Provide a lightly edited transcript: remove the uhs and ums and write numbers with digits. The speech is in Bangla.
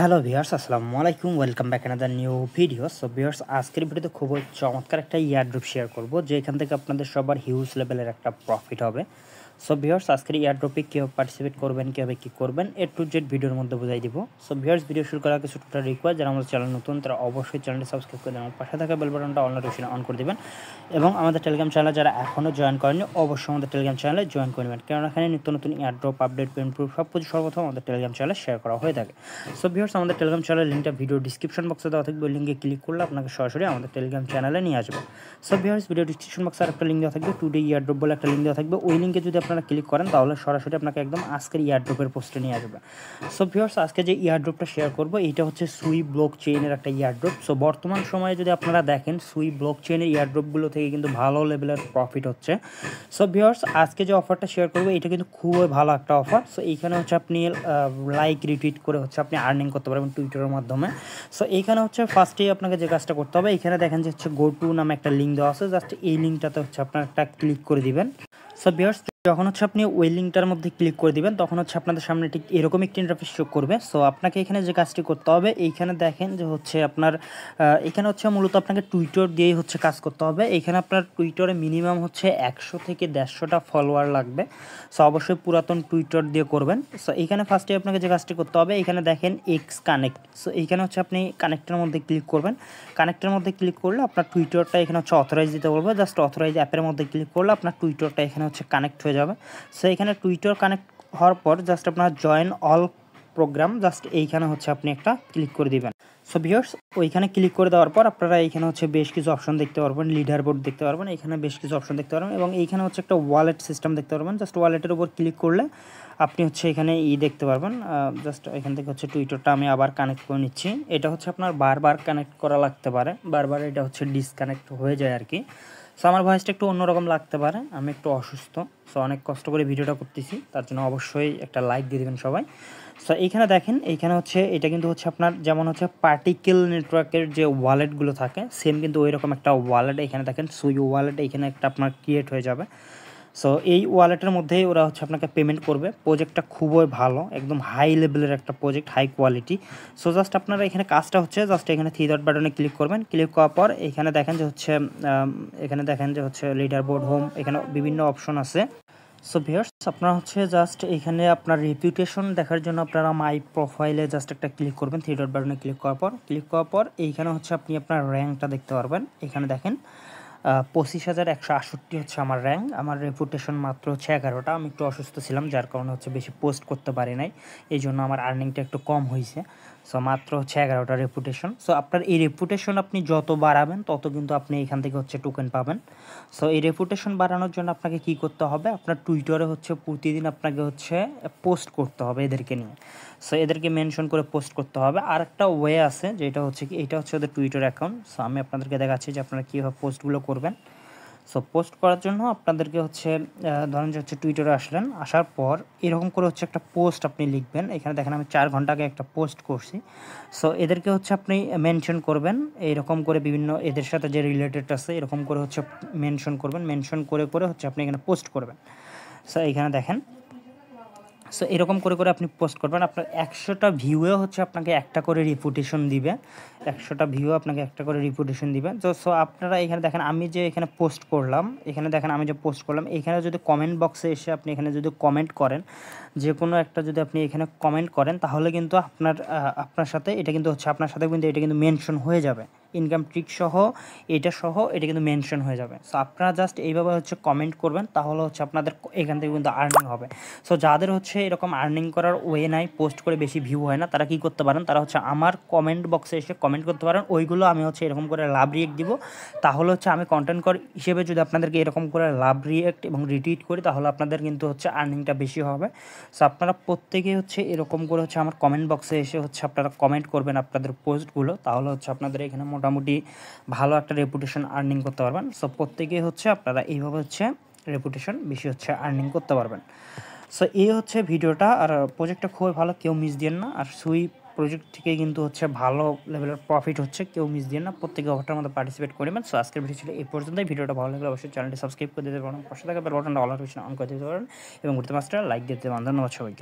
হ্যালো ভিউয়ার্স, আসসালামু আলাইকুম। Welcome back another new video. So viewers, আজকের ভিডিওতে খুবই চমৎকার একটা ইয়ারড্রপ শেয়ার করব, যেখান থেকে আপনাদের সবার হিউজ লেভেলের একটা প্রফিট হবে। সো ভিউয়ার্স, আজকের ইয়ারড্রপে কীভাবে পার্টিসিপেট করবেন, কীভাবে কী করবেন, টু জেড ভিডিওর মধ্যে বোঝাই দিব। সো ভিউয়ার্স, ভিডিও শুরু করার আগে ছোট্ট রিকোয়েস্ট, যারা আমাদের চ্যানেল নতুন তারা অবশ্যই চ্যানেলটি সাবস্ক্রাইব করে আমার পাশে থাকা বেল বাটনটা অল নোটিফিকেশন অন করে দেবেন, এবং আমাদের টেলিগ্রাম চ্যানেলে যারা এখনও জয়েন করেনি অবশ্যই আমাদের টেলিগ্রাম চ্যানেলে জয়েন করে নেবেন, কারণ এখানে নিত্য নতুন ইয়ারড্রপ আপডেট, পেমেন্ট প্রুফ সব কিছু সর্বপ্রথম আমাদের টেলিগ্রাম চ্যানেলে শেয়ার করা হয়ে থাকে। সো ভিউয়ার্স, আমাদের টেলিগ্রাম চ্যানেলের লিঙ্কটা ভিডিও ডিসক্রিপশন বক্সে দেওয়া থাকবে, ওই লিঙ্কে ক্লিক করলে আপনাকে সরাসরি আমাদের টেলিগ্রাম চ্যানেলে নিয়ে আসবে। সো ভিউয়ার্স, ভিডিও ডিসক্রিপশন বক্সে আর একটা লিঙ্ক দেওয়া থাকবে, টুডে ইয়ারড্রপ বলে একটা লিঙ্ক দেওয়া থাকবে। ওই লিঙ্কে যদি আপনারা ক্লিক করেন তাহলে সরাসরি আপনাকে একদম আজকের ইয়ারড্রপের পোস্টে নিয়ে আসবে। সো ভিউয়ার্স, আজকে যে ইয়ারড্রপটা শেয়ার করবো এইটা হচ্ছে সুই ব্লক চেইনের একটা ইয়ারড্রপ। সো বর্তমান সময়ে যদি আপনারা দেখেন, সুই ব্লক চেইনের ইয়ারড্রপগুলো থেকে কিন্তু ভালো লেভেলের প্রফিট হচ্ছে। সো ভিউয়ার্স, আজকে যে অফারটা শেয়ার করবো এটা কিন্তু খুবই ভালো একটা অফার। সো এইখানে হচ্ছে আপনি লাইক রিটুইট করে হচ্ছে আপনি আর্নিং করতে পারবেন টুইটারের মাধ্যমে। সো এইখানে হচ্ছে ফার্স্টেই আপনাকে যে কাজটা করতে হবে, এখানে দেখেন যে হচ্ছে গো টু নামে একটা লিঙ্ক দেওয়া আছে, জাস্ট এই লিঙ্কটাতে হচ্ছে আপনার একটা ক্লিক করে দিবেন। সো ভিউয়ার্স, যখন হচ্ছে আপনি ওই লিঙ্কটার মধ্যে ক্লিক করে দিবেন তখন হচ্ছে আপনাদের সামনে ঠিক এরকম একটি ইন্টারফেস শো করবে। সো আপনাকে এখানে যে কাজটি করতে হবে, এইখানে দেখেন যে হচ্ছে আপনার এখানে হচ্ছে মূলত আপনাকে টুইটার দিয়েই হচ্ছে কাজ করতে হবে। এখানে আপনার টুইটারে মিনিমাম হচ্ছে 100 থেকে 150টা ফলোয়ার লাগবে। সো অবশ্যই পুরাতন টুইটার দিয়ে করবেন। সো এইখানে ফার্স্টে আপনাকে যে কাজটি করতে হবে, এখানে দেখেন এক্স কানেক্ট। সো এইখানে হচ্ছে আপনি কানেক্টের মধ্যে ক্লিক করবেন। কানেক্টের মধ্যে ক্লিক করলে আপনার টুইটারটা এখানে হচ্ছে অথরাইজ দিতে বলবে। জাস্ট অথরাইজ অ্যাপের মধ্যে ক্লিক করলে আপনার টুইটারটা এখানে হচ্ছে কানেক্ট হয়ে যাবে। সো এখানে টুইটার কানেক্ট হওয়ার পর জাস্ট আপনার জয়েন অল প্রোগ্রাম, জাস্ট এইখানে হচ্ছে আপনি একটা ক্লিক করে দিবেন। সো ভিউয়ার্স, ওইখানে ক্লিক করে দেওয়ার পর আপনারা এইখানে হচ্ছে বেশ কিছু অপশন দেখতে পারবেন, লিডার বোর্ড দেখতে পারবেন, এখানে বেশ কিছু অপশন দেখতে পারবেন, এবং এইখানে হচ্ছে একটা ওয়ালেট সিস্টেম দেখতে পারবেন। জাস্ট ওয়ালেটের উপর ক্লিক করলে আপনি হচ্ছে এখানে দেখতে পারবেন। জাস্ট এখান থেকে হচ্ছে টুইটারটা আমি আবার কানেক্ট করে নিচ্ছি। এটা হচ্ছে আপনার বারবার কানেক্ট করা লাগতে পারে, বারবার এটা হচ্ছে ডিসকানেক্ট হয়ে যায় আর কি। সো আমার ভয়েসটা একটু অন্যরকম লাগতে পারে, আমি একটু অসুস্থ। সো অনেক কষ্ট করে ভিডিওটা করতেছি, তার জন্য অবশ্যই একটা লাইক দিয়ে দেবেন সবাই। সো এইখানে দেখেন, এইখানে হচ্ছে এটা কিন্তু হচ্ছে আপনার যেমন হচ্ছে পার্টিকেল নেটওয়ার্কের যে ওয়ালেটগুলো থাকে সেম কিন্তু ওই রকম একটা ওয়ালেট এখানে দেখেন, সুই ওয়ালেট এখানে একটা আপনার ক্রিয়েট হয়ে যাবে। সো এই ওয়ালেটের মধ্যেই ওরা হচ্ছে আপনাকে পেমেন্ট করবে। প্রজেক্টটা খুবই ভালো, একদম হাই লেভেলের একটা project, high quality. So just আপনারা এখানে কাজটা হচ্ছে জাস্ট এখানে থ্রি ডট বাটনে ক্লিক করবেন। ক্লিক করার পর এখানে দেখেন যে হচ্ছে লিডার বোর্ড, হোম, এখানে বিভিন্ন অপশন আছে। সো ভিউয়ার্স, আপনারা হচ্ছে জাস্ট এখানে আপনার রেপুটেশন দেখার জন্য আপনারা মাই প্রোফাইলে জাস্ট একটা ক্লিক করবেন। থ্রি ডট বাটনে ক্লিক করার পর এইখানে হচ্ছে আপনি আপনার র্যাঙ্কটা দেখতে পারবেন। এখানে দেখেন 25,168 হচ্ছে আমার র্যাঙ্ক। আমার রেপুটেশন মাত্র হচ্ছে 11টা। আমি একটু অসুস্থ ছিলাম, যার কারণে হচ্ছে বেশি পোস্ট করতে পারি নাই, এই জন্য আমার আর্নিংটা একটু কম হয়েছে। সো মাত্র হচ্ছে 11টা রেপুটেশন। সো আপনার এই রেপুটেশন আপনি যত বাড়াবেন তত কিন্তু আপনি এখান থেকে হচ্ছে টোকেন পাবেন। সো এই রেপুটেশন বাড়ানোর জন্য আপনাকে কি করতে হবে, আপনার টুইটারে হচ্ছে প্রতিদিন আপনাকে হচ্ছে পোস্ট করতে হবে এদেরকে নিয়ে। সো এদেরকে মেনশন করে পোস্ট করতে হবে। আর একটা ওয়ে আছে যেটা হচ্ছে কি, এটা হচ্ছে ওদের টুইটার অ্যাকাউন্ট। সো আমি আপনাদেরকে দেখাচ্ছি যে আপনারা কীভাবে পোস্টগুলো করবেন। সো পোস্ট করার জন্য আপনাদেরকে হচ্ছে ধরেন যে হচ্ছে টুইটারে আসলেন, আসার পর এরকম করে হচ্ছে একটা পোস্ট আপনি লিখবেন। এখানে দেখেন আমি 4 ঘন্টা আগে একটা পোস্ট করছি। সো এদেরকে হচ্ছে আপনি মেনশন করবেন এরকম করে, বিভিন্ন এদের সাথে যে রিলেটেড আছে এরকম করে হচ্ছে মেনশন করবেন। মেনশন করে করে হচ্ছে আপনি এখানে পোস্ট করবেন। সো এইখানে দেখেন, সো এরকম করে করে আপনি পোস্ট করবেন। আপনার 100টা ভিউয়ে হচ্ছে আপনাকে একটা করে রেপুটেশন দিবে। 100টা ভিউ আপনাকে একটা করে রেপুটেশন দিবে। তো সো আপনারা এখানে দেখেন আমি যে এখানে পোস্ট করলাম, এখানে দেখেন আমি যে পোস্ট করলাম, এখানে যদি কমেন্ট বক্সে এসে আপনি এখানে যদি কমেন্ট করেন, যে কোনো একটা যদি আপনি এখানে কমেন্ট করেন, তাহলে কিন্তু আপনার সাথে এটা কিন্তু হচ্ছে আপনার সাথে কিন্তু এটা কিন্তু মেনশন হয়ে যাবে। ইনকাম ট্রিক সহ এটা কিন্তু মেনশন হয়ে যাবে। সো আপনারা জাস্ট এইভাবে হচ্ছে কমেন্ট করবেন, তাহলে হচ্ছে আপনাদের এখান থেকে কিন্তু আর্নিং হবে। সো যাদের হচ্ছে এরকম আর্নিং করার ওয়ে নাই, পোস্ট করে বেশি ভিউ হয় না, তারা কি করতে পারেন, তারা হচ্ছে আমার কমেন্ট বক্সে এসে কমেন্ট করতে পারেন। ওইগুলো আমি হচ্ছে এরকম করে লাভ রিয়েক্ট দিব। তাহলে হচ্ছে আমি কন্টেন্ট হিসেবে যদি আপনাদেরকে এরকম করে লাভ রিয়েক্ট এবং রিটুইট করি, তাহলে আপনাদের কিন্তু হচ্ছে আর্নিংটা বেশি হবে। সো আপনারা প্রত্যেকেই হচ্ছে এরকম করে হচ্ছে আমার কমেন্ট বক্সে এসে হচ্ছে আপনারা কমেন্ট করবেন আপনাদের পোস্টগুলো, তাহলে হচ্ছে আপনাদের এখানে মোটামুটি ভালো একটা রেপুটেশন আর্নিং করতে পারবেন। সো প্রত্যেকেই হচ্ছে আপনারা এইভাবে হচ্ছে রেপুটেশন বেশি হচ্ছে আর্নিং করতে পারবেন। সো এই হচ্ছে ভিডিওটা। আর প্রজেক্টটা খুবই ভালো, কেউ মিস দিন না। আর সুই প্রজেক্ট থেকে কিন্তু হচ্ছে ভালো লেভেলের প্রফিট হচ্ছে, কেউ মিস দিন না, প্রত্যেকে অফারটার মধ্যে পার্টিসিপেট করবেন। সো আজকের ভিডিও ছিল এই পর্যন্তই। ভিডিওটা ভালো লাগলে অবশ্যই চ্যানেলটি সাবস্ক্রাইব করে দিতে পারেন, পাশে থাকা বেল বাটনটা অল নোটিফিকেশন অন করে দিতে পারেন, এবং ঘুরতে মাস্টার লাইক দিতে পারেন। ধন্যবাদ সবাইকে।